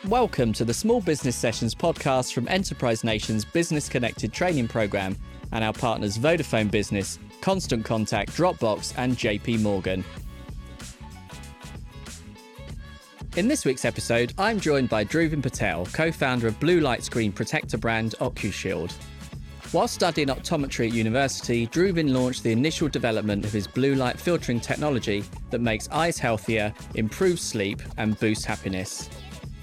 Welcome to the Small Business Sessions podcast from Enterprise Nation's Business Connected training program and our partners Vodafone Business, Constant Contact, Dropbox and JP Morgan. In this week's episode, I'm joined by Dhruvin Patel, co-founder of blue light screen protector brand Ocushield. While studying optometry at university, Dhruvin launched the initial development of his blue light filtering technology that makes eyes healthier, improves sleep and boosts happiness.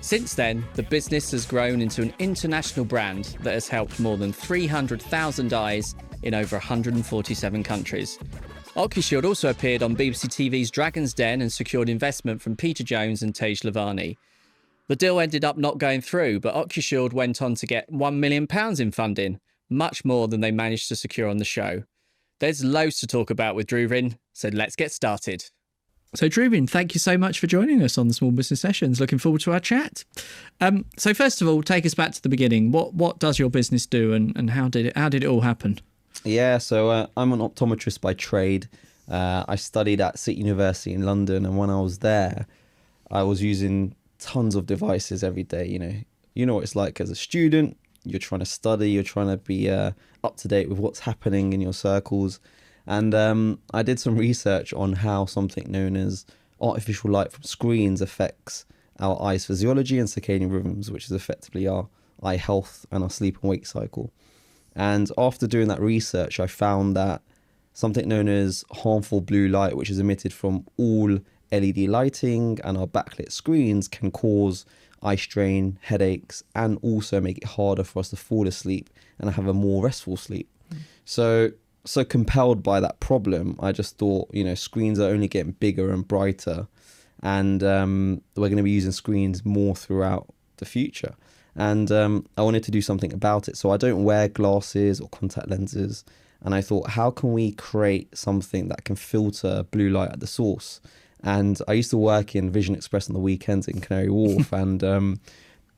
Since then, the business has grown into an international brand that has helped more than 300,000 eyes in over 147 countries. Ocushield also appeared on BBC TV's Dragon's Den and secured investment from Peter Jones and Tej Lavani. The deal ended up not going through, but Ocushield went on to get £1 million in funding, much more than they managed to secure on the show. There's loads to talk about with Dhruvin, so let's get started. So Dhruvin, thank you so much for joining us on the Small Business Sessions. Looking forward to our chat. So first of all, take us back to the beginning. What does your business do and how did it all happen? Yeah, so I'm an optometrist by trade. I studied at City University in London, and when I was there, I was using tons of devices every day. You know what it's like as a student. You're trying to study, you're trying to be up to date with what's happening in your circles. And I did some research on how something known as artificial light from screens affects our eye's physiology and circadian rhythms, which is effectively our eye health and our sleep and wake cycle. And after doing that research, I found that something known as harmful blue light, which is emitted from all LED lighting and our backlit screens, can cause eye strain, headaches, and also make it harder for us to fall asleep and have a more restful sleep. So compelled by that problem, I just thought, screens are only getting bigger and brighter, and we're going to be using screens more throughout the future. And I wanted to do something about it. So I don't wear glasses or contact lenses. And I thought, how can we create something that can filter blue light at the source? And I used to work in Vision Express on the weekends in Canary Wharf, and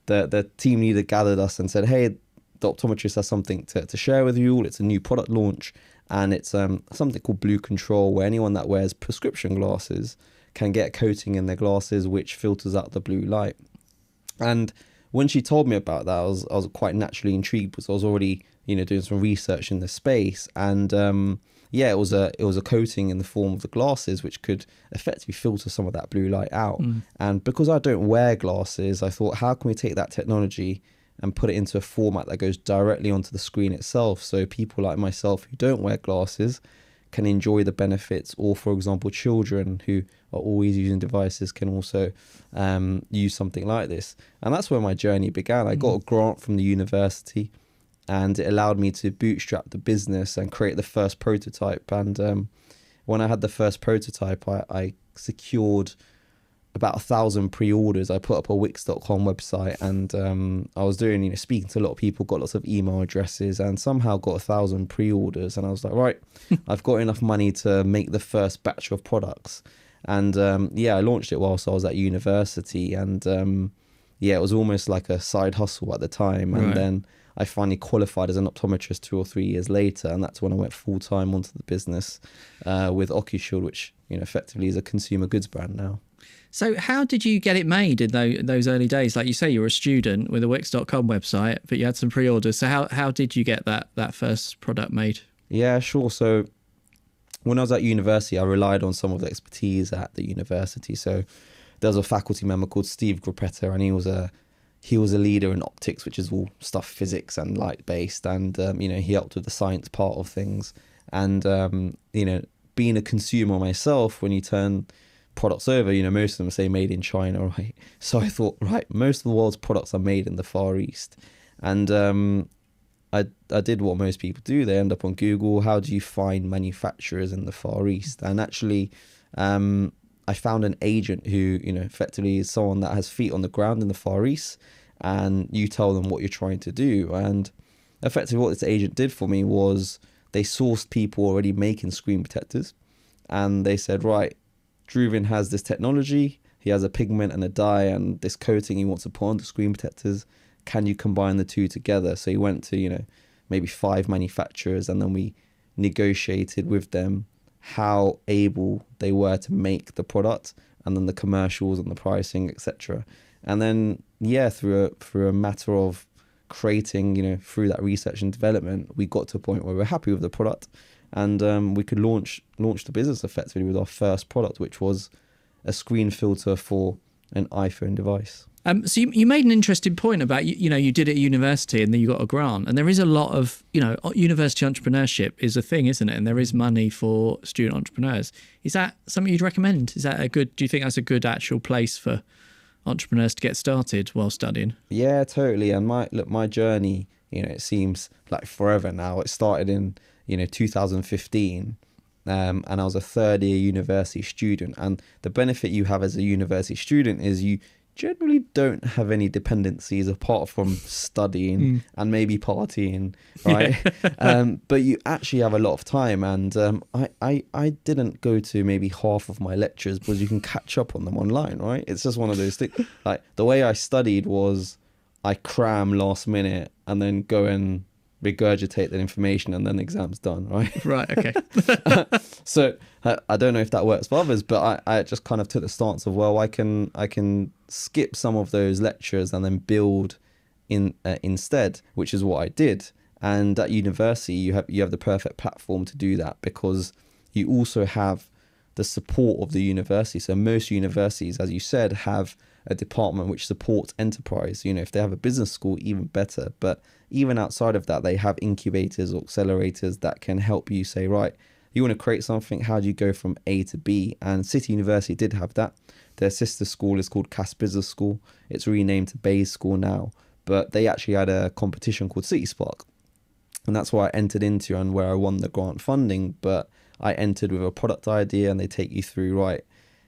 the team leader gathered us and said, hey, the optometrist has something to share with you all. It's a new product launch, and it's something called Blue Control, where anyone that wears prescription glasses can get a coating in their glasses which filters out the blue light. And when she told me about that, I was quite naturally intrigued, because I was already doing some research in the space, and it was a coating in the form of the glasses which could effectively filter some of that blue light out. And because I don't wear glasses, I thought, how can we take that technology and put it into a format that goes directly onto the screen itself, so people like myself who don't wear glasses can enjoy the benefits, or for example children who are always using devices can also use something like this. And that's where my journey began. I got a grant from the university, and it allowed me to bootstrap the business and create the first prototype. And when I had the first prototype, I secured about 1,000 pre-orders. I put up a Wix.com website, and I was doing, speaking to a lot of people, got lots of email addresses, and somehow got 1,000 pre-orders. And I was like, right, I've got enough money to make the first batch of products. And I launched it whilst I was at university, and it was almost like a side hustle at the time. And then I finally qualified as an optometrist 2 or 3 years later, and that's when I went full-time onto the business with Ocushield, which effectively is a consumer goods brand now. So how did you get it made in those early days? Like you say, you were a student with a Wix.com website, but you had some pre-orders. So how did you get that first product made? Yeah, sure. So when I was at university, I relied on some of the expertise at the university. So there was a faculty member called Steve Gruppetta, and he was a leader in optics, which is all stuff physics and light based. And, he helped with the science part of things. And, being a consumer myself, when you turn products over, most of them say made in China, right? So I thought, right, most of the world's products are made in the Far East. And I did what most people do. They end up on Google. How do you find manufacturers in the Far East? And actually, I found an agent who, effectively is someone that has feet on the ground in the Far East, and you tell them what you're trying to do. And effectively what this agent did for me was they sourced people already making screen protectors, and they said, right, Dhruvin has this technology, he has a pigment and a dye and this coating he wants to put on the screen protectors. Can you combine the two together? So he went to, maybe 5 manufacturers, and then we negotiated with them how able they were to make the product, and then the commercials and the pricing, etc. And then, yeah, through a matter of creating, through that research and development, we got to a point where we're happy with the product, and we could launch the business effectively with our first product, which was a screen filter for an iPhone device. So you made an interesting point about, you did it at university and then you got a grant, and there is a lot of, university entrepreneurship is a thing, isn't it? And there is money for student entrepreneurs. Is that something you'd recommend? Do you think that's a good actual place for entrepreneurs to get started while studying? Yeah, totally. And my journey, it seems like forever now. It started in, 2015. And I was a third year university student. And the benefit you have as a university student is you generally don't have any dependencies apart from studying and maybe partying, right? Yeah. But you actually have a lot of time, and I didn't go to maybe half of my lectures because you can catch up on them online, right? It's just one of those things. Like, the way I studied was I cram last minute and then go and regurgitate that information, and then the exam's done, right? Right, okay. So I don't know if that works for others, but I just kind of took the stance of, well, I can skip some of those lectures and then build instead, which is what I did. And at university, you have the perfect platform to do that, because you also have the support of the university. So most universities, as you said, have a department which supports enterprise. If they have a business school, even better. But even outside of that, they have incubators or accelerators that can help you say, right, you want to create something, how do you go from A to B? And City University did have that. Their sister school is called Cass Business School. It's renamed to Bayes School now, but they actually had a competition called City Spark, and that's where I entered into and where I won the grant funding. But I entered with a product idea, and they take you through, right,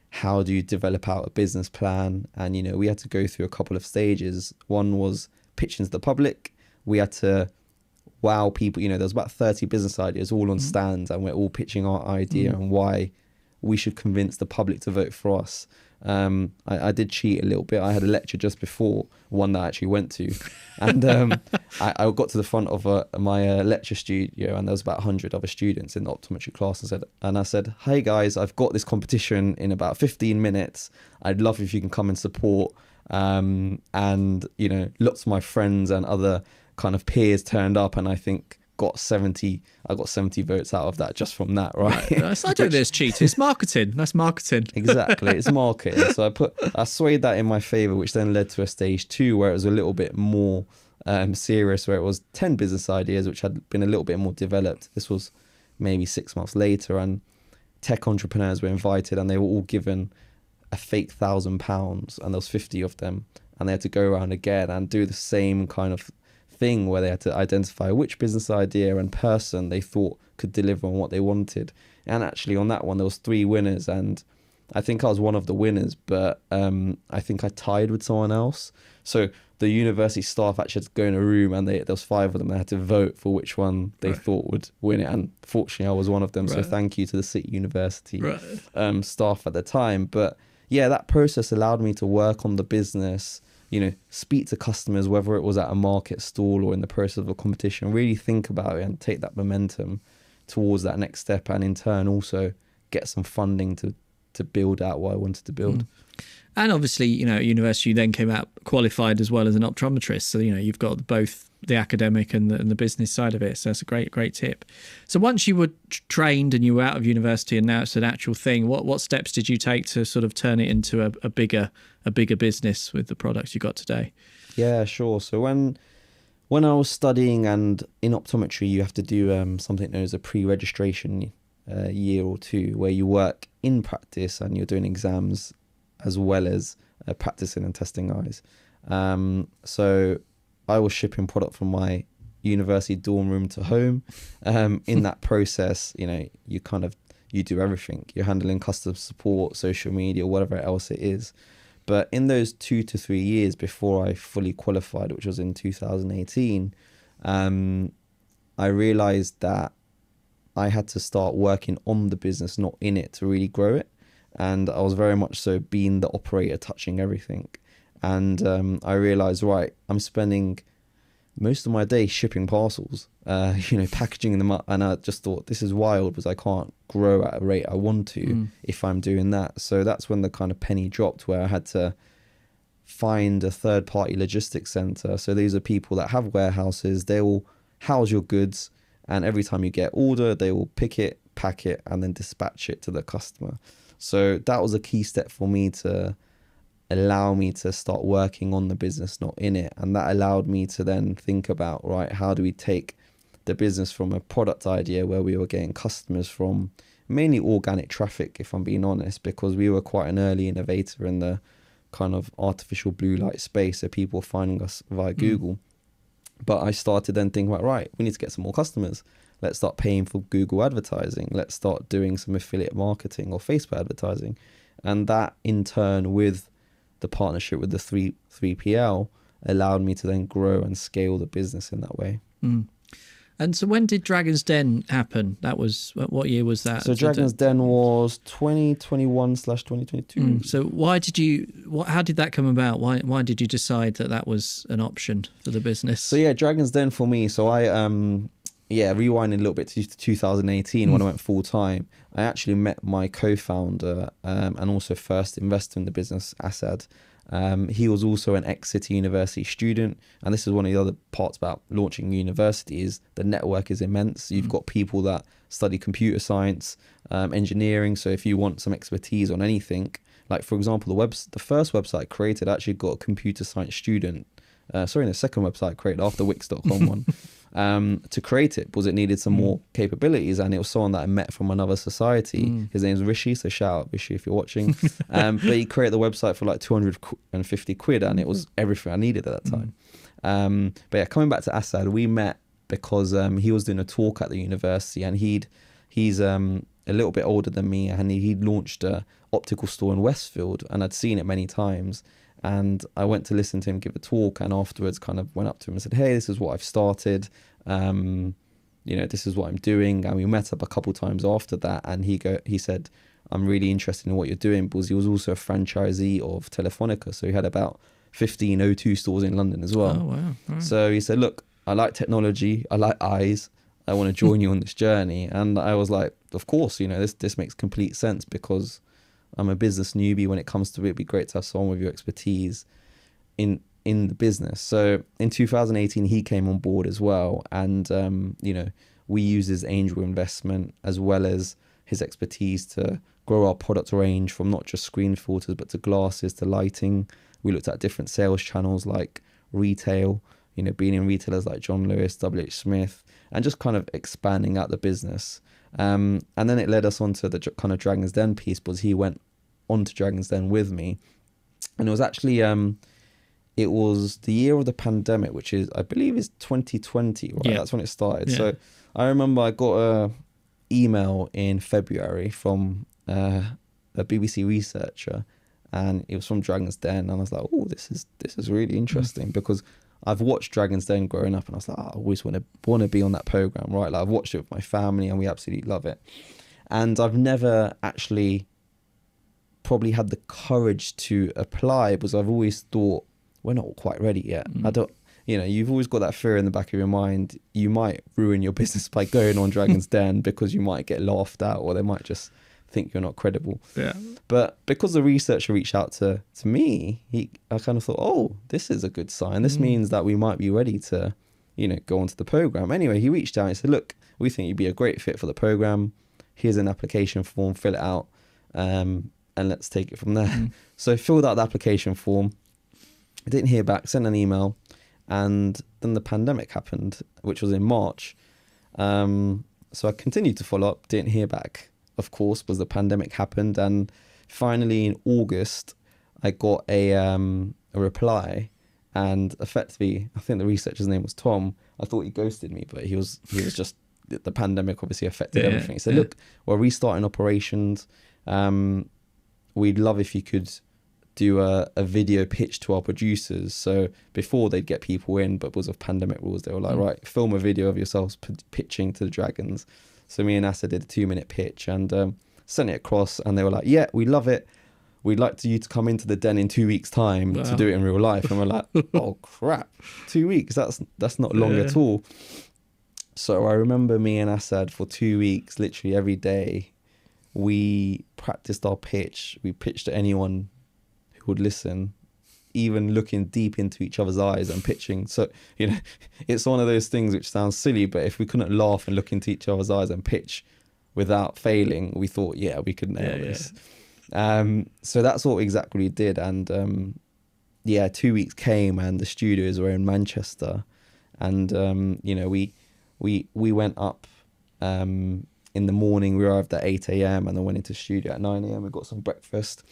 how do you develop out a business plan? And we had to go through a couple of stages. One was pitching to the public. We had to wow people. There was about 30 business ideas all on stands, and we're all pitching our idea and why we should convince the public to vote for us. I did cheat a little bit. I had a lecture just before one that I actually went to, and I got to the front of my lecture studio, and there was about 100 other students in the optometry class, and I said, "Hey guys, I've got this competition in about 15 minutes. I'd love if you can come and support." And lots of my friends and other kind of peers turned up, and I think I got 70 votes out of that, just from that, right? I don't think there's cheating. It's marketing. That's marketing. Exactly, it's marketing. So I swayed that in my favor, which then led to a stage 2 where it was a little bit more serious, where it was 10 business ideas which had been a little bit more developed. This was maybe 6 months later, and tech entrepreneurs were invited, and they were all given a fake £1,000, and there was 50 of them, and they had to go around again and do the same kind of thing where they had to identify which business idea and person they thought could deliver on what they wanted. And actually on that one there was 3 winners, and I think I was one of the winners, but I think I tied with someone else. So the university staff actually had to go in a room, and there was 5 of them. They had to vote for which one they thought would win it, and fortunately I was one of them. So thank you to the City University staff at the time. But yeah, that process allowed me to work on the business, speak to customers, whether it was at a market stall or in the process of a competition, really think about it and take that momentum towards that next step, and in turn also get some funding to build out what I wanted to build. And obviously, at university you then came out qualified as well as an optometrist. So, you've got both the academic and the business side of it. So that's a great tip. So once you were trained and you were out of university and now it's an actual thing, what steps did you take to sort of turn it into a bigger business with the products you got today? Yeah, sure. So when I was studying, and in optometry, you have to do something known as a pre-registration year or 2, where you work in practice and you're doing exams as well as practicing and testing eyes. So I was shipping product from my university dorm room to home. In that process, you do everything. You're handling customer support, social media, whatever else it is. But in those 2 to 3 years before I fully qualified, which was in 2018, I realized that I had to start working on the business, not in it, to really grow it. And I was very much so being the operator, touching everything. And I realized, right, I'm spending most of my day shipping parcels, packaging them up. And I just thought, this is wild, because I can't grow at a rate I want to if I'm doing that. So that's when the kind of penny dropped, where I had to find a third-party logistics center. So these are people that have warehouses. They will house your goods, and every time you get order, they will pick it, pack it, and then dispatch it to the customer. So that was a key step for me to allow me to start working on the business, not in it. And that allowed me to then think about, right, how do we take the business from a product idea where we were getting customers from mainly organic traffic, if I'm being honest, because we were quite an early innovator in the kind of artificial blue light space. So people were finding us via Google. But I started then thinking about, right, we need to get some more customers. Let's start paying for Google advertising. Let's start doing some affiliate marketing or Facebook advertising. And that in turn, with the partnership with the 3PL, allowed me to then grow and scale the business in that way. And so when did Dragon's Den happen? That was, what year was that? So Dragon's Den was 2021/2022. So how did that come about? Why did you decide that was an option for the business? So yeah, Dragon's Den for me. So I, rewinding a little bit to 2018 when I went full time, I actually met my co-founder and also first investor in the business, Asad. He was also an ex-City University student, and this is one of the other parts about launching a university is the network is immense. You've got people that study computer science, engineering. So if you want some expertise on anything, like for example, the first website I created actually got a computer science student. The second website I created after Wix.com one. To create it because it needed some more capabilities, and it was someone that I met from another society. His name's Rishi, so shout out Rishi if you're watching. But he created the website for like 250 quid, and it was everything I needed at that time. But yeah, coming back to Asad, we met because he was doing a talk at the university, and he's a little bit older than me, and he'd launched a optical store in Westfield, and I'd seen it many times. And I went to listen to him give a talk, and afterwards kind of went up to him and said, hey, this is what I've started. This is what I'm doing. And we met up a couple of times after that. And he said, I'm really interested in what you're doing, because he was also a franchisee of Telefonica. So he had about 15 O2 stores in London as well. Oh, wow. Right. So he said, look, I like technology. I like eyes. I want to join you on this journey. And I was like, of course, this makes complete sense, because I'm a business newbie when it comes to it. It'd be great to have someone with your expertise in the business. So in 2018, he came on board as well. And, we used his angel investment as well as his expertise to grow our product range from not just screen filters, but to glasses, to lighting. We looked at different sales channels like retail, being in retailers like John Lewis, WH Smith, and just kind of expanding out the business. And then it led us onto the kind of Dragon's Den piece, because he went on to Dragon's Den with me. And it was actually, it was the year of the pandemic, which is, I believe is 2020, right? Yeah. That's when it started. Yeah. So I remember I got a email in February from a BBC researcher, and it was from Dragon's Den. And I was like, oh, this is really interesting, because I've watched Dragon's Den growing up, and I was like, I always want to be on that program, right? Like I've watched it with my family, and we absolutely love it. And I've never actually probably had the courage to apply, because I've always thought we're not quite ready yet. I don't, you've always got that fear in the back of your mind. You might ruin your business by going on Dragon's Den, because you might get laughed at, or they might just think you're not credible. Yeah. But because the researcher reached out to me, I kind of thought, oh, this is a good sign. This means that we might be ready to, go onto the program. Anyway, he reached out and said, look, we think you'd be a great fit for the program. Here's an application form, fill it out, and let's take it from there. So I filled out the application form. I didn't hear back, sent an email, and then the pandemic happened, which was in March. So I continued to follow up, didn't hear back, of course, because the pandemic happened. And finally in August, I got a reply, and effectively, I think the researcher's name was Tom. I thought he ghosted me, but he was just, the pandemic obviously affected everything. He said, look, we're restarting operations. We'd love if you could do a video pitch to our producers. So before they'd get people in, but because of pandemic rules, they were like, right, film a video of yourselves pitching to the Dragons. So me and Asa did a 2-minute pitch and sent it across, and they were like, yeah, we love it. We'd like you to come into the Den in 2 weeks' time to do it in real life. And we're like, oh crap, 2 weeks, that's not long at all. So I remember me and Asad for 2 weeks, literally every day, we practiced our pitch. We pitched to anyone who would listen, even looking deep into each other's eyes and pitching. So, you know, it's one of those things which sounds silly, but if we couldn't laugh and look into each other's eyes and pitch without failing, we thought, yeah, we could nail this. So that's what we exactly did. And 2 weeks came and the studios were in Manchester. And, you know, we went up in the morning. We arrived at 8 a.m. and then went into studio at 9 a.m. We got some breakfast.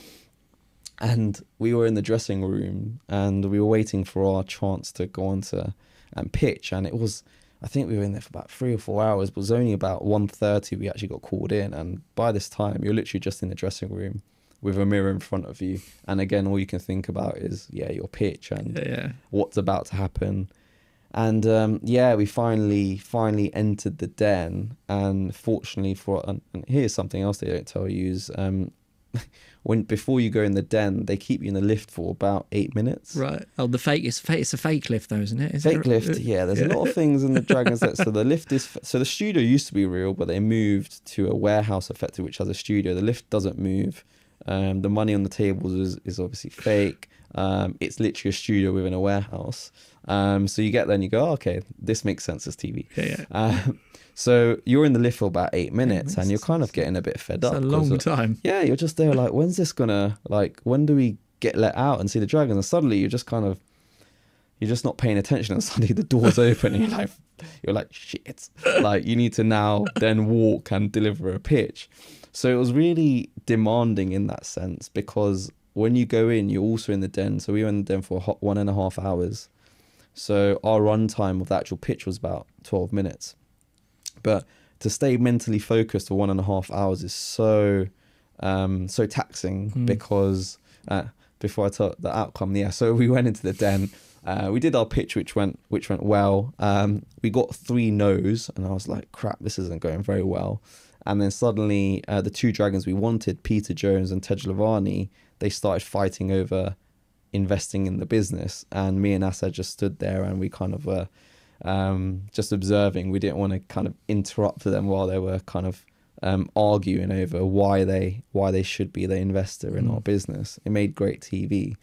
And we were in the dressing room and we were waiting for our chance to go on to and pitch. And it was, I think we were in there for about 3 or 4 hours, but it was only about 1:30 we actually got called in. And by this time, you're literally just in the dressing room with a mirror in front of you. And again, all you can think about is, your pitch and what's about to happen. And we finally entered the den. And fortunately and here's something else they don't tell you is before you go in the den, they keep you in the lift for about 8 minutes. Right. Oh, it's a fake lift though, isn't it? Fake lift, yeah. There's a lot of things in the Dragon's Den. So the lift so the studio used to be real, but they moved to a warehouse effectively, which has a studio. The lift doesn't move. The money on the tables is obviously fake. It's literally a studio within a warehouse. So you get there and you go, okay, this makes sense as TV. So you're in the lift for about 8 minutes and you're kind of getting a bit fed up. It's a long time. Yeah, you're just there like, when's this gonna, when do we get let out and see the dragons? And suddenly you're just not paying attention and suddenly the door's open and you're like, shit. Like you need to now then walk and deliver a pitch. So it was really demanding in that sense because when you go in, you're also in the den. So we were in the den for 1.5 hours. So our run time of the actual pitch was about 12 minutes. But to stay mentally focused for 1.5 hours is so taxing because before I tell the outcome, so we went into the den. We did our pitch, which went well. We got 3 no's, and I was like, crap, this isn't going very well. And then suddenly, the 2 dragons we wanted, Peter Jones and Tej Lavani, they started fighting over investing in the business. And me and Asad just stood there, and we kind of were just observing. We didn't want to kind of interrupt them while they were kind of arguing over why they should be the investor in our business. It made great TV.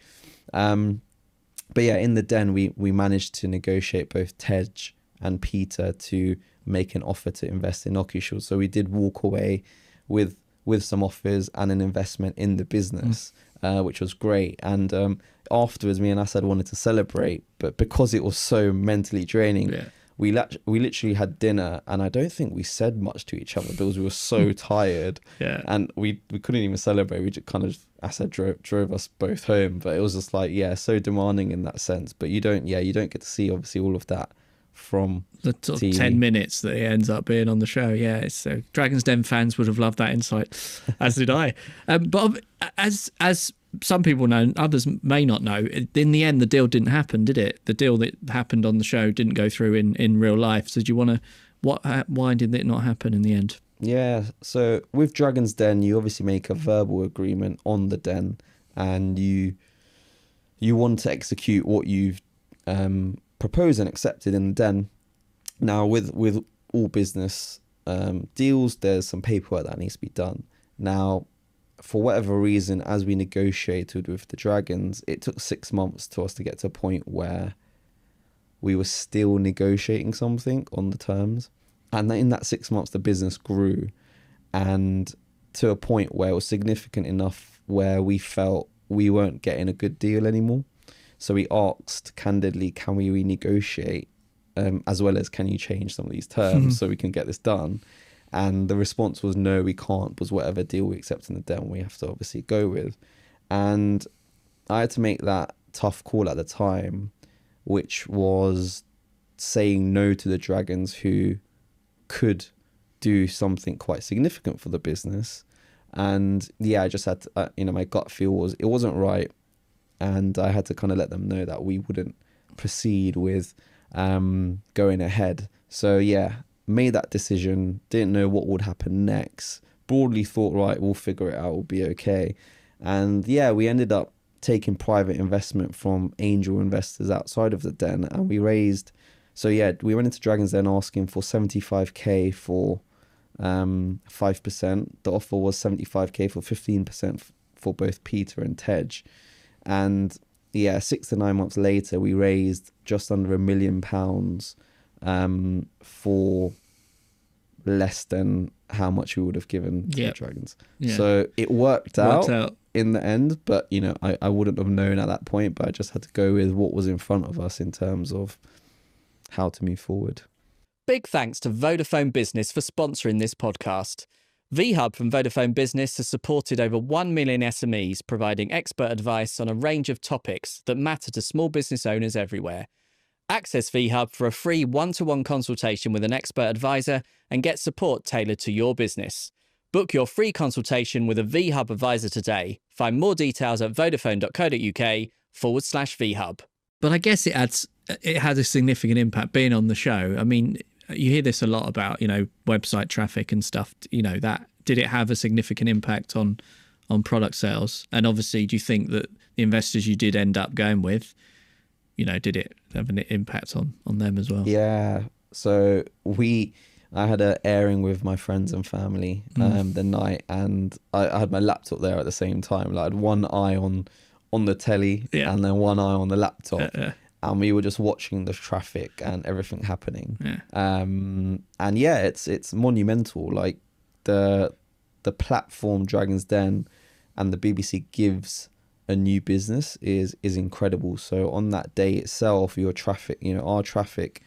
But yeah, in the den, we managed to negotiate both Tej and Peter to make an offer to invest in Ocushield. So we did walk away with some offers and an investment in the business, which was great. And afterwards, me and Asad wanted to celebrate, but because it was so mentally draining, we literally had dinner, and I don't think we said much to each other because we were so tired. And we couldn't even celebrate. We just kind of, Asad drove us both home, but it was just like, so demanding in that sense. But you don't get to see obviously all of that from the sort of 10 minutes that it ends up being on the show. So Dragon's Den fans would have loved that insight, as did I. But as some people know, others may not know, in the end the deal didn't happen, did it? The deal that happened on the show didn't go through in real life. So do you want to, why did it not happen in the end? So with Dragon's Den, you obviously make a verbal agreement on the den, and you want to execute what you've proposed and accepted in the den. Now with all business deals, there's some paperwork that needs to be done. Now, for whatever reason, as we negotiated with the Dragons, it took 6 months to us to get to a point where we were still negotiating something on the terms. And in that 6 months, the business grew, and to a point where it was significant enough where we felt we weren't getting a good deal anymore. So we asked candidly, can we renegotiate, as well as can you change some of these terms so we can get this done? And the response was, no, we can't, was whatever deal we accept in the den, we have to obviously go with. And I had to make that tough call at the time, which was saying no to the Dragons, who could do something quite significant for the business. And I just had to, my gut feel was it wasn't right. And I had to kind of let them know that we wouldn't proceed with going ahead. So made that decision, didn't know what would happen next, broadly thought, right, we'll figure it out, we'll be okay. And we ended up taking private investment from angel investors outside of the den, and we raised, we went into Dragon's Den asking for 75k for 5%. The offer was 75k for 15% for both Peter and Tej. And yeah, 6 to 9 months later, we raised just under £1 million for less than how much we would have given to the Dragons. Yeah. So it worked out in the end, but you know, I wouldn't have known at that point, but I just had to go with what was in front of us in terms of how to move forward. Big thanks to Vodafone Business for sponsoring this podcast. VHub from Vodafone Business has supported over 1 million SMEs, providing expert advice on a range of topics that matter to small business owners everywhere. Access VHub for a free one-to-one consultation with an expert advisor and get support tailored to your business. Book your free consultation with a VHub advisor today. Find more details at vodafone.co.uk/VHub. But I guess it has a significant impact being on the show. I mean, you hear this a lot about, you know, website traffic and stuff, you know, that did it have a significant impact on product sales? And obviously, do you think that the investors you did end up going with, you know, did it have an impact on them as well? Yeah. So I had an airing with my friends and family the night, and I had my laptop there at the same time. Like I had one eye on the telly and then one eye on the laptop. And we were just watching the traffic and everything happening. And yeah, it's monumental. Like the platform Dragon's Den and the BBC gives a new business is incredible. So on that day itself, your traffic, you know, our traffic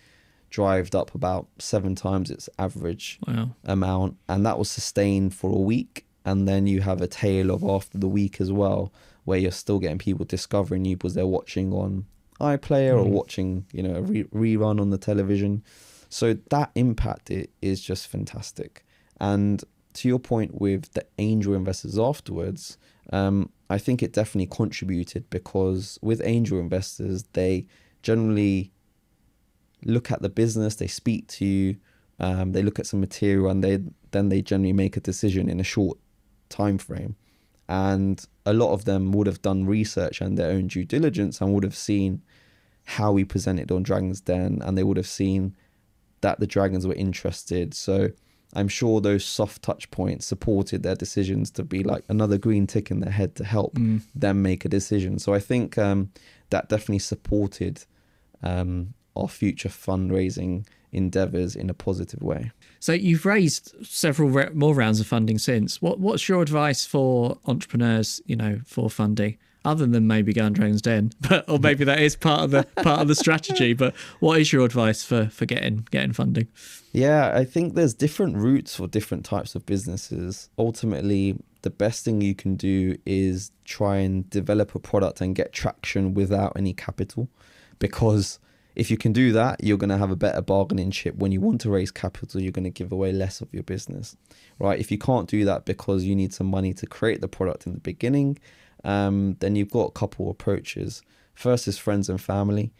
drived up about 7 times its average amount, and that was sustained for a week. And then you have a tail of after the week as well, where you're still getting people discovering you because they're watching on iPlayer or watching, you know, a rerun on the television. So that impact is just fantastic. And to your point with the angel investors afterwards, I think it definitely contributed, because with angel investors, they generally look at the business, they speak to you, they look at some material, and then they generally make a decision in a short time frame. And a lot of them would have done research and their own due diligence and would have seen how we presented on Dragon's Den, and they would have seen that the Dragons were interested. So I'm sure those soft touch points supported their decisions to be like another green tick in their head to help them make a decision. So I think that definitely supported our future fundraising endeavors in a positive way. So you've raised several more rounds of funding since. What's your advice for entrepreneurs, you know, for funding, other than maybe going Dragon's Den, or maybe that is part of the strategy? But what is your advice for getting funding? Yeah, I think there's different routes for different types of businesses. Ultimately, the best thing you can do is try and develop a product and get traction without any capital, because if you can do that, you're going to have a better bargaining chip. When you want to raise capital, you're going to give away less of your business, right? If you can't do that because you need some money to create the product in the beginning, then you've got a couple approaches. First is friends and family.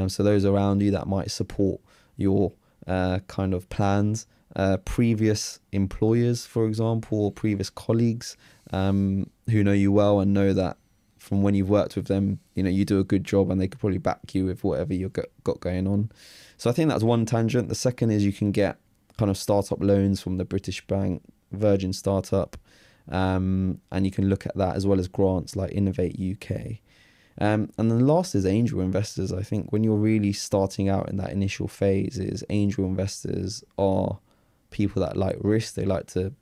So those around you that might support your kind of plans. Previous employers, for example, or previous colleagues who know you well and know that from when you've worked with them, you know, you do a good job and they could probably back you with whatever you've got going on. So I think that's one tangent. The second is you can get kind of startup loans from the British Bank, Virgin Startup, and you can look at that, as well as grants like Innovate UK. And then last is angel investors. I think when you're really starting out in that initial phase, is angel investors are people that like risk. They like to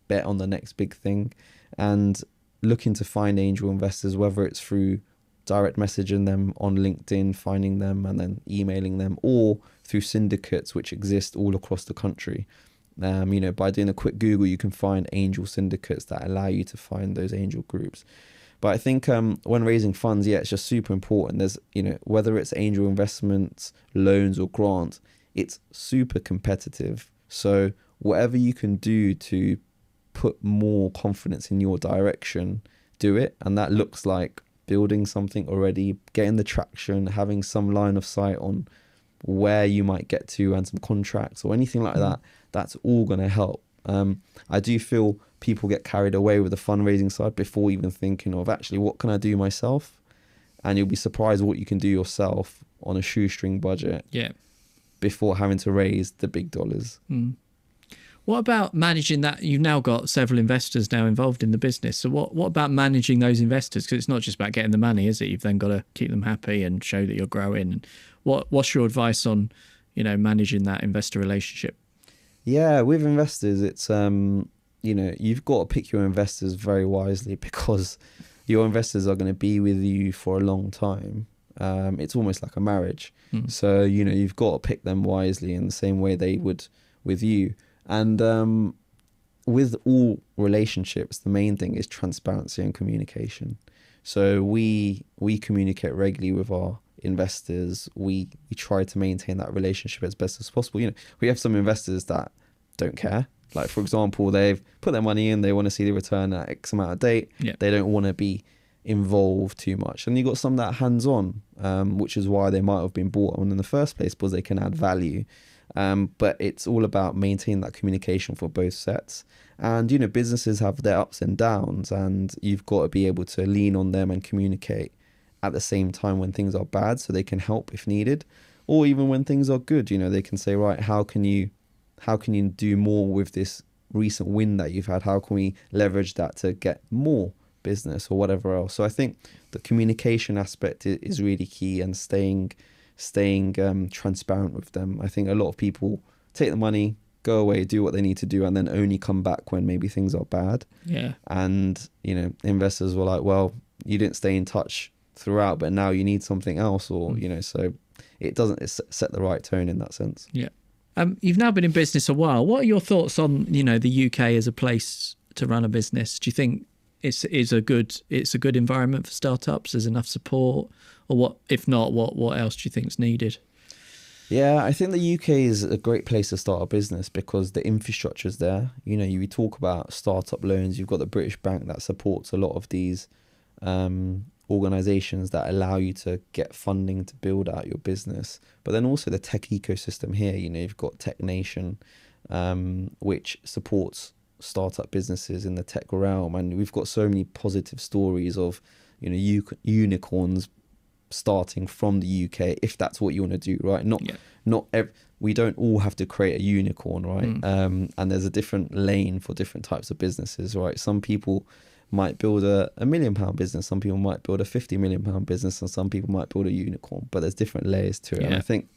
bet on the next big thing, and looking to find angel investors, whether it's through direct messaging them on LinkedIn, finding them and then emailing them, or through syndicates which exist all across the country. You know, by doing a quick Google, you can find angel syndicates that allow you to find those angel groups. But I think when raising funds, it's just super important. There's, you know, whether it's angel investments, loans or grants, it's super competitive. So whatever you can do to put more confidence in your direction, do it. And that looks like building something already, getting the traction, having some line of sight on where you might get to and some contracts or anything like that. That's all going to help. I do feel people get carried away with the fundraising side before even thinking of actually what can I do myself, and you'll be surprised what you can do yourself on a shoestring budget before having to raise the big dollars. What about managing that? You've now got several investors now involved in the business. So what about managing those investors? Because it's not just about getting the money, is it? You've then got to keep them happy and show that you're growing. What's your advice on, managing that investor relationship? Yeah, with investors, it's you've got to pick your investors very wisely, because your investors are going to be with you for a long time. It's almost like a marriage. So, you've got to pick them wisely in the same way they would with you. And with all relationships, the main thing is transparency and communication. So we communicate regularly with our investors. We try to maintain that relationship as best as possible. We have some investors that don't care. Like, for example, they've put their money in, they want to see the return at X amount of date. Yeah. They don't want to be involved too much. And you've got some that are hands-on, which is why they might have been brought on in the first place, because they can add value. But it's all about maintaining that communication for both sets. And, businesses have their ups and downs, and you've got to be able to lean on them and communicate at the same time when things are bad, so they can help if needed. Or even when things are good, they can say, right, how can you do more with this recent win that you've had? How can we leverage that to get more business or whatever else? So I think the communication aspect is really key, and staying transparent with them. I think a lot of people take the money, go away, do what they need to do, and then only come back when maybe things are bad. Yeah. And investors were like, well, you didn't stay in touch throughout, but now you need something else, or so it doesn't set the right tone in that sense. Yeah. You've now been in business a while. What are your thoughts on the UK as a place to run a business? Do you think it's a good environment for startups? There's enough support, or what? If not, what else do you think is needed? Yeah, I think the UK is a great place to start a business because the infrastructure is there. You talk about startup loans. You've got the British Bank that supports a lot of these organizations that allow you to get funding to build out your business. But then also the tech ecosystem here. You've got Tech Nation, which supports startup businesses in the tech realm, and we've got so many positive stories of unicorns starting from the UK, if that's what you want to do, right? We don't all have to create a unicorn, right? And there's a different lane for different types of businesses, right? Some people might build a £1 million business, some people might build a £50 million business, and some people might build a unicorn, but there's different layers to it. Yeah. And I think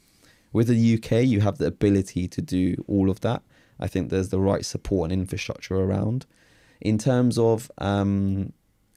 with the UK, you have the ability to do all of that. I think there's the right support and infrastructure around. In terms of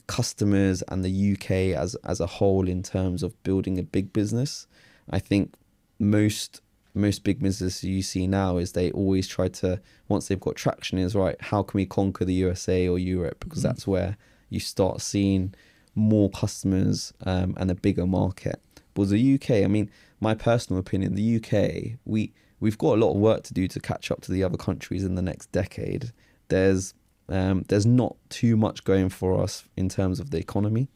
customers and the UK as a whole, in terms of building a big business, I think most big businesses you see now is they always try to, once they've got traction, is right, how can we conquer the USA or Europe? Because that's where you start seeing more customers and a bigger market. But the UK, I mean, my personal opinion, the UK, we've got a lot of work to do to catch up to the other countries in the next decade. There's not too much going for us in terms of the economy,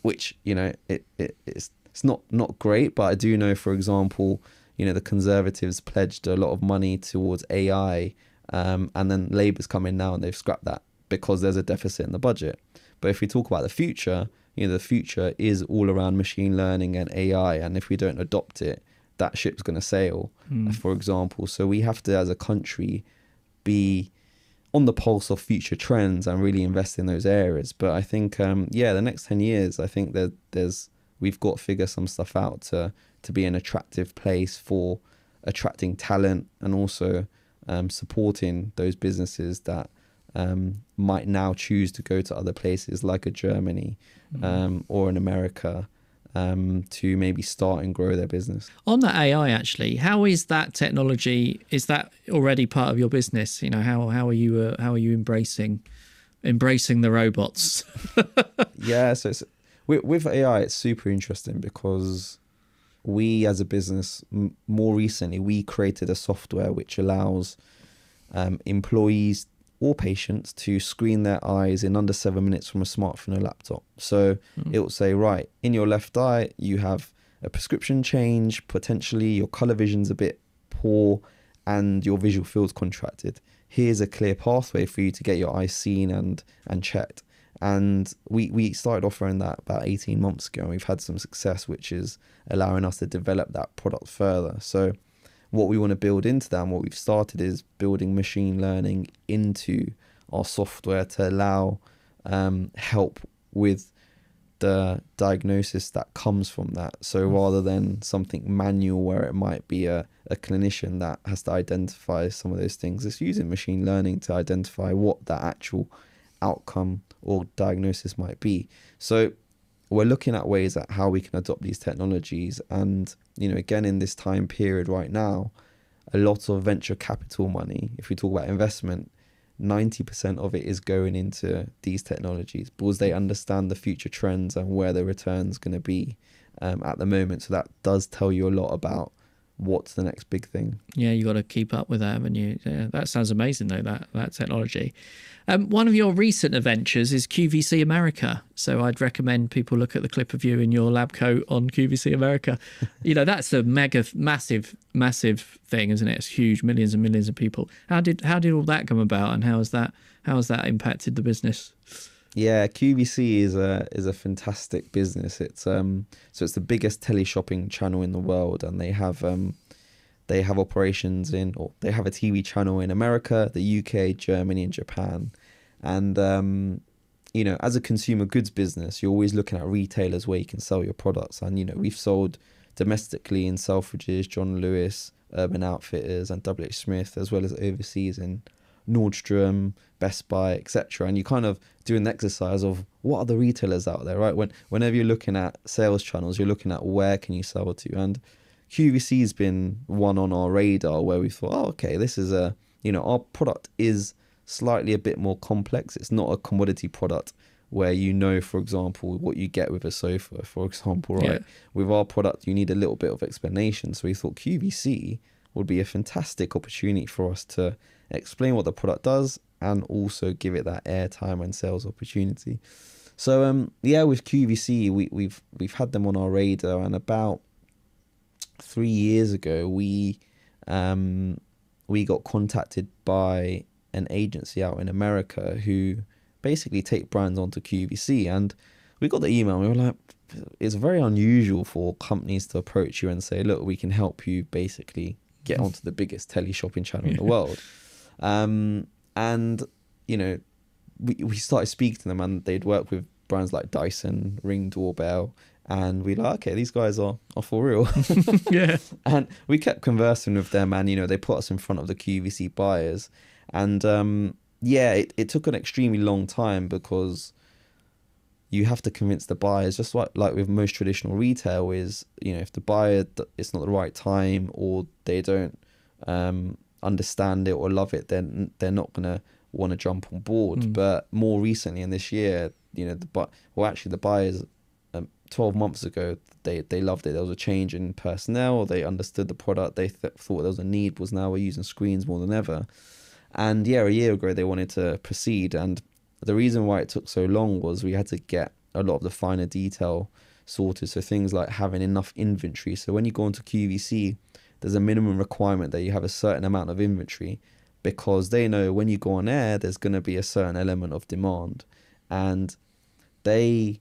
which it's not great. But I do know, for example, the Conservatives pledged a lot of money towards AI, and then Labour's come in now and they've scrapped that because there's a deficit in the budget. But if we talk about the future, the future is all around machine learning and AI, and if we don't adopt it, that ship's going to sail, for example. So we have to, as a country, be on the pulse of future trends and really invest in those areas. But I think, the next 10 years, I think that we've got to figure some stuff out to be an attractive place for attracting talent, and also supporting those businesses that might now choose to go to other places like a Germany or in America, to maybe start and grow their business. On that AI, actually, how is that technology? Is that already part of your business? How are you embracing the robots? Yeah, so with AI, it's super interesting because we, as a business, more recently, we created a software which allows employees or patients to screen their eyes in under 7 minutes from a smartphone or laptop. So it will say, right, in your left eye, you have a prescription change, potentially your color vision's a bit poor and your visual field's contracted. Here's a clear pathway for you to get your eyes seen and checked. And we started offering that about 18 months ago, and we've had some success, which is allowing us to develop that product further. So what we want to build into that, and what we've started, is building machine learning into our software to allow help with the diagnosis that comes from that. So rather than something manual where it might be a clinician that has to identify some of those things, it's using machine learning to identify what that actual outcome or diagnosis might be. So we're looking at ways at how we can adopt these technologies. And, you know, again, in this time period right now, a lot of venture capital money, if we talk about investment, 90% of it is going into these technologies because they understand the future trends and where the return's going to be at the moment. So that does tell you a lot about what's the next big thing. Yeah, you got to keep up with that, haven't you? Yeah, that sounds amazing, though, that technology. One of your recent adventures is QVC America. So I'd recommend people look at the clip of you in your lab coat on QVC America. You know, that's a massive thing, isn't it? It's huge, millions and millions of people. How did all that come about, and how has that impacted the business? Yeah, QVC is a fantastic business. It's so it's the biggest teleshopping channel in the world, and they have operations they have a TV channel in America, the UK, Germany, and Japan. And you know, as a consumer goods business, you're always looking at retailers where you can sell your products. And, you know, we've sold domestically in Selfridges, John Lewis, Urban Outfitters, and WH Smith, as well as overseas in Nordstrom, Best Buy, etc. And you kind of do an exercise of what are the retailers out there, right? Whenever you're looking at sales channels, you're looking at where can you sell to. And QVC has been one on our radar where we thought, oh, okay, this is our product is slightly a bit more complex. It's not a commodity product where, you know, for example, what you get with a sofa, for example, right? Yeah. With our product, you need a little bit of explanation. So we thought QVC would be a fantastic opportunity for us to explain what the product does and also give it that airtime and sales opportunity. So with QVC, we've had them on our radar, and about 3 years ago, we got contacted by an agency out in America who basically take brands onto QVC, and we got the email and we were like, it's very unusual for companies to approach you and say, look, we can help you basically get onto the biggest teleshopping channel in the world. And, you know, we started speaking to them, and they'd work with brands like Dyson, Ring Doorbell, and we like, okay, these guys are for real. Yeah. And we kept conversing with them, and, you know, they put us in front of the QVC buyers. And it took an extremely long time because you have to convince the buyers, just like with most traditional retail, is, you know, if the buyer, it's not the right time, or they don't understand it or love it, then they're not going to want to jump on board. But more recently in this year, you know, the buyers, 12 months ago, they loved it. There was a change in personnel. They understood the product. They thought there was a need, was now we're using screens more than ever. And yeah, a year ago, they wanted to proceed. And the reason why it took so long was we had to get a lot of the finer detail sorted. So things like having enough inventory. So when you go onto QVC, there's a minimum requirement that you have a certain amount of inventory, because they know when you go on air, there's going to be a certain element of demand. And they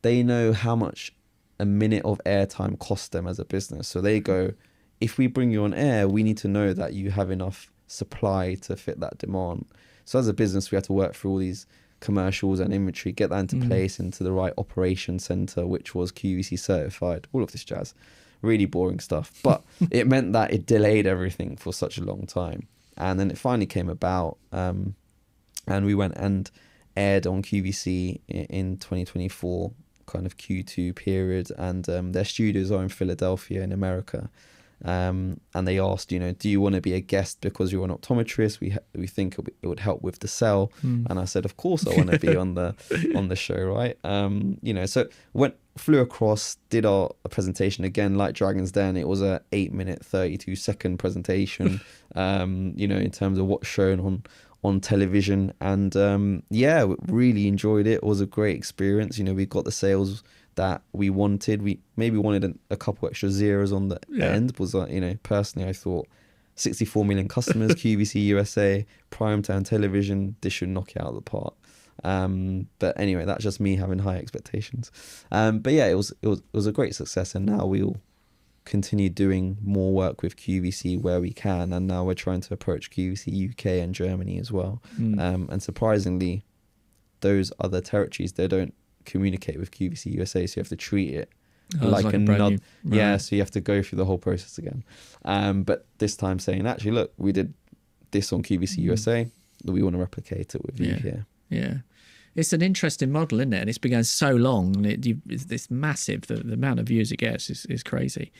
know how much a minute of airtime costs them as a business. So they go, if we bring you on air, we need to know that you have enough supply to fit that demand. So as a business, we had to work through all these commercials and inventory, get that into place, into the right operation center, which was QVC certified, all of this jazz. Really boring stuff. But it meant that it delayed everything for such a long time. And then it finally came about, and we went and aired on QVC in 2024, kind of Q2 period. And their studios are in Philadelphia in America. And they asked, you know, do you want to be a guest because you're an optometrist? We think it would help with the sell. And I said, of course I want to be on the show, right? You know, so flew across, did a presentation again, like Dragon's Den. It was a 8-minute, 32-second presentation, you know, in terms of what's shown on television. And really enjoyed it. It was a great experience. You know, we got the sales that we wanted. We maybe wanted a couple extra zeros on the end. Was you know, personally, I thought 64 million customers, QVC USA, primetime television, this should knock it out of the park. But anyway, that's just me having high expectations. But yeah, it was a great success, and now continued doing more work with QVC where we can, and now we're trying to approach QVC UK and Germany as well. And surprisingly, those other territories, they don't communicate with QVC USA, so you have to treat it like another. Right. Yeah, so you have to go through the whole process again. But this time saying, actually, look, we did this on QVC USA, we want to replicate it with you here. Yeah. It's an interesting model, isn't it? And it's been going so long. It's massive. The amount of views it gets is crazy.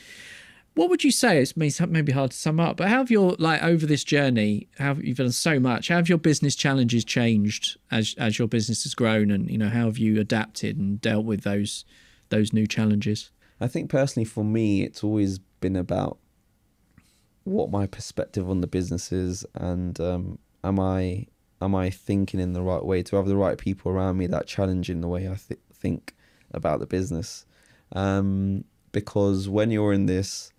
What would you say? It's maybe hard to sum up, but how have your, like, over this journey, you've done so much, how have your business challenges changed as your business has grown, and, you know, how have you adapted and dealt with those new challenges? I think personally for me, it's always been about what my perspective on the business is, and am I thinking in the right way, to have the right people around me that challenge in the way I think about the business. Because when you're in this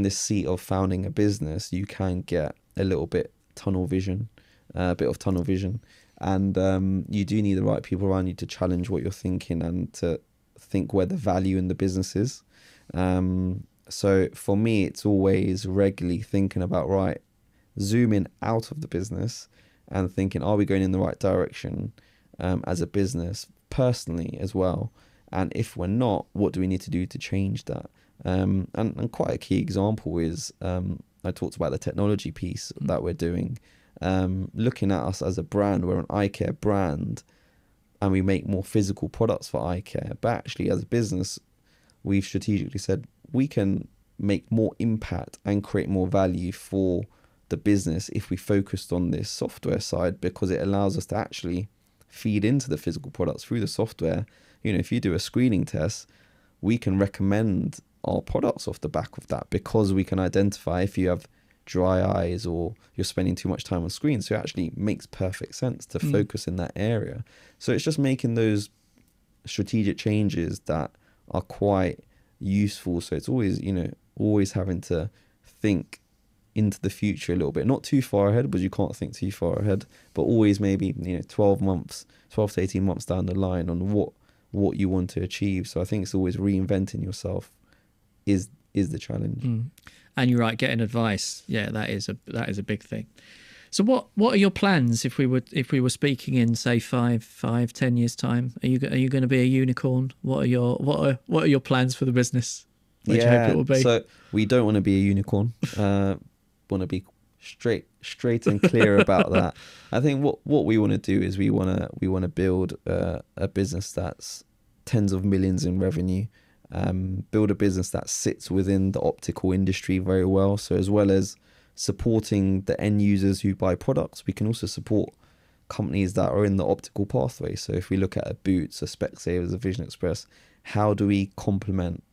seat of founding a business, you can get a little bit tunnel vision, and you do need the right people around you to challenge what you're thinking and to think where the value in the business is. So for me, it's always regularly thinking about, right, zooming out of the business and thinking, are we going in the right direction as a business, personally as well? And if we're not, what do we need to do to change that? And quite a key example is, I talked about the technology piece that we're doing. Looking at us as a brand, we're an eye care brand, and we make more physical products for eye care. But actually, as a business, we've strategically said we can make more impact and create more value for the business if we focused on this software side, because it allows us to actually feed into the physical products through the software. You know, if you do a screening test, we can recommend our products off the back of that, because we can identify if you have dry eyes or you're spending too much time on screens. So it actually makes perfect sense to focus in that area. So it's just making those strategic changes that are quite useful. So it's always, you know, always having to think into the future a little bit, not too far ahead, because you can't think too far ahead, but always maybe, you know, 12 to 18 months down the line on what you want to achieve. So I think it's always reinventing yourself is the challenge. And you're right, getting advice, that is a big thing. So what are your plans if we were speaking in, say, 5-10 years time? Are you going to be a unicorn? What are your plans for the business? What do you hope it will be? So we don't want to be a unicorn. Want to be straight and clear about that. I think what we want to do is we want to build a business that's tens of millions in revenue. Build a business that sits within the optical industry very well. So as well as supporting the end users who buy products, we can also support companies that are in the optical pathway. So if we look at a Boots, a Specsavers, a Vision Express, how do we complement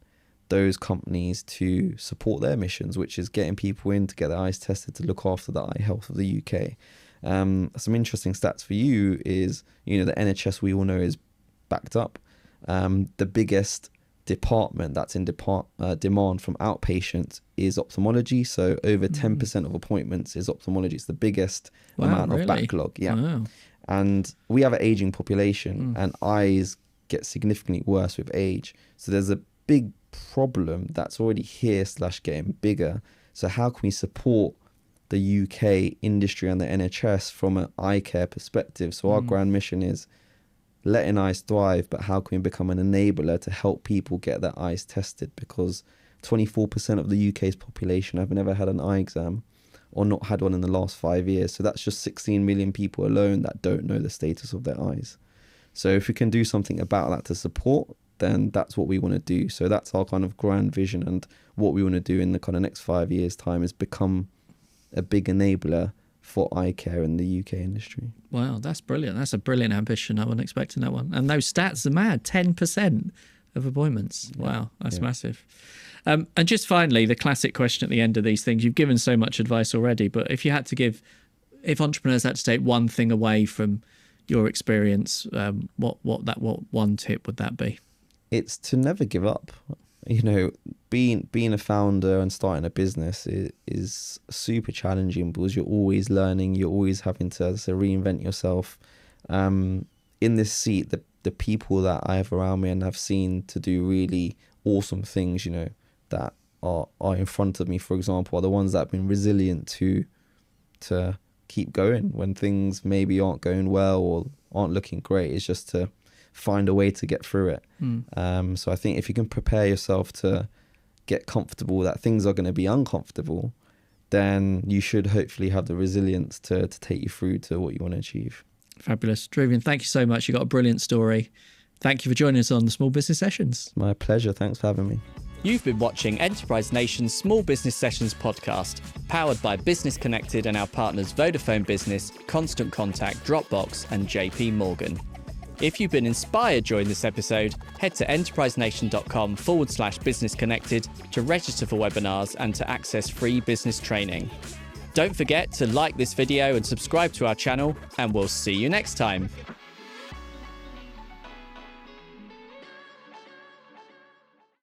those companies to support their missions, which is getting people in to get their eyes tested to look after the eye health of the UK. Some interesting stats for you is, you know, the NHS, we all know, is backed up. The biggest department that's in demand from outpatients is ophthalmology. So over 10% of appointments is ophthalmology. It's the biggest amount of backlog. Yeah. Wow. And we have an aging population, and eyes get significantly worse with age. So there's a big problem that's already here / getting bigger. So how can we support the UK industry and the NHS from an eye care perspective? So our grand mission is letting eyes thrive, but how can we become an enabler to help people get their eyes tested? Because 24% of the UK's population have never had an eye exam or not had one in the last 5 years. So that's just 16 million people alone that don't know the status of their eyes. So if we can do something about that to support, then that's what we want to do. So that's our kind of grand vision, and what we want to do in the kind of next 5 years' time is become a big enabler for eye care in the UK industry. Wow, that's brilliant. That's a brilliant ambition. I wasn't expecting that one. And those stats are mad. 10% of appointments. Wow, that's massive. And just finally, the classic question at the end of these things. You've given so much advice already, but if if entrepreneurs had to take one thing away from your experience, what one tip would that be? It's to never give up. You know, being a founder and starting a business is super challenging, because you're always learning, you're always having to, as I say, reinvent yourself. In this seat, the people that I have around me and have seen to do really awesome things, you know, that are in front of me, for example, are the ones that have been resilient to keep going when things maybe aren't going well or aren't looking great. It's just to find a way to get through it. So I think if you can prepare yourself to get comfortable that things are going to be uncomfortable, then you should hopefully have the resilience to take you through to what you want to achieve. Fabulous. Dhruvin, thank you so much. You got a brilliant story. Thank you for joining us on the Small Business Sessions. My pleasure. Thanks for having me. You've been watching Enterprise Nation's Small Business Sessions podcast, powered by Business Connected and our partners Vodafone Business, Constant Contact, Dropbox and JP Morgan. If you've been inspired during this episode, head to enterprisenation.com/business connected to register for webinars and to access free business training. Don't forget to like this video and subscribe to our channel, and we'll see you next time.